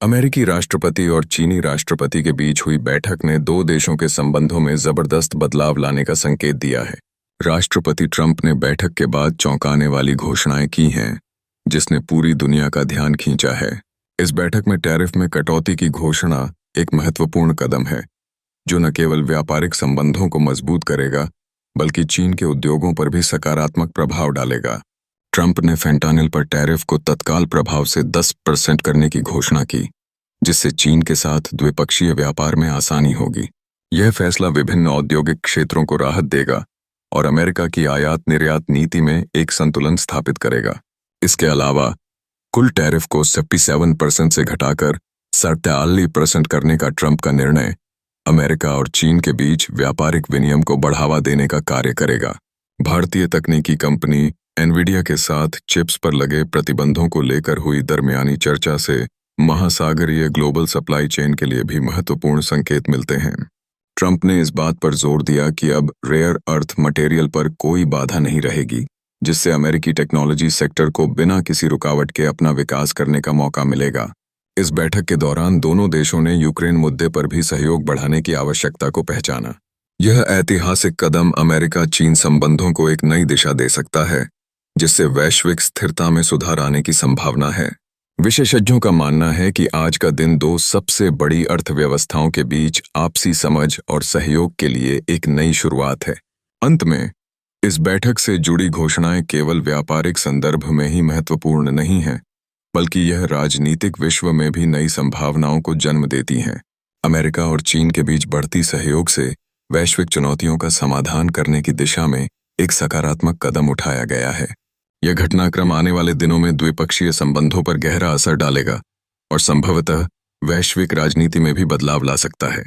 अमेरिकी राष्ट्रपति और चीनी राष्ट्रपति के बीच हुई बैठक ने दो देशों के संबंधों में जबरदस्त बदलाव लाने का संकेत दिया है। राष्ट्रपति ट्रंप ने बैठक के बाद चौंकाने वाली घोषणाएं की हैं, जिसने पूरी दुनिया का ध्यान खींचा है। इस बैठक में टैरिफ में कटौती की घोषणा एक महत्वपूर्ण कदम है, जो न केवल व्यापारिक संबंधों को मजबूत करेगा, बल्कि चीन के उद्योगों पर भी सकारात्मक प्रभाव डालेगा। ट्रंप ने फेंटानिल पर टैरिफ को तत्काल प्रभाव से 10% करने की घोषणा की, जिससे चीन के साथ द्विपक्षीय व्यापार में आसानी होगी। यह फैसला विभिन्न औद्योगिक क्षेत्रों को राहत देगा और अमेरिका की आयात निर्यात नीति में एक संतुलन स्थापित करेगा। इसके अलावा कुल टैरिफ को 67% से घटाकर 47% करने का ट्रंप का निर्णय अमेरिका और चीन के बीच व्यापारिक विनिमय को बढ़ावा देने का कार्य करेगा। भारतीय तकनीकी कंपनी एनवीडिया के साथ चिप्स पर लगे प्रतिबंधों को लेकर हुई दरमियानी चर्चा से महासागरीय ग्लोबल सप्लाई चेन के लिए भी महत्वपूर्ण संकेत मिलते हैं। ट्रंप ने इस बात पर जोर दिया कि अब रेयर अर्थ मटेरियल पर कोई बाधा नहीं रहेगी, जिससे अमेरिकी टेक्नोलॉजी सेक्टर को बिना किसी रुकावट के अपना विकास करने का मौका मिलेगा। इस बैठक के दौरान दोनों देशों ने यूक्रेन मुद्दे पर भी सहयोग बढ़ाने की आवश्यकता को पहचाना। यह ऐतिहासिक कदम अमेरिका चीन संबंधों को एक नई दिशा दे सकता है, जिससे वैश्विक स्थिरता में सुधार आने की संभावना है। विशेषज्ञों का मानना है कि आज का दिन दो सबसे बड़ी अर्थव्यवस्थाओं के बीच आपसी समझ और सहयोग के लिए एक नई शुरुआत है। अंत में, इस बैठक से जुड़ी घोषणाएं केवल व्यापारिक संदर्भ में ही महत्वपूर्ण नहीं हैं, बल्कि यह राजनीतिक विश्व में भी नई संभावनाओं को जन्म देती हैं। अमेरिका और चीन के बीच बढ़ती सहयोग से वैश्विक चुनौतियों का समाधान करने की दिशा में एक सकारात्मक कदम उठाया गया है। यह घटनाक्रम आने वाले दिनों में द्विपक्षीय संबंधों पर गहरा असर डालेगा और संभवतः वैश्विक राजनीति में भी बदलाव ला सकता है।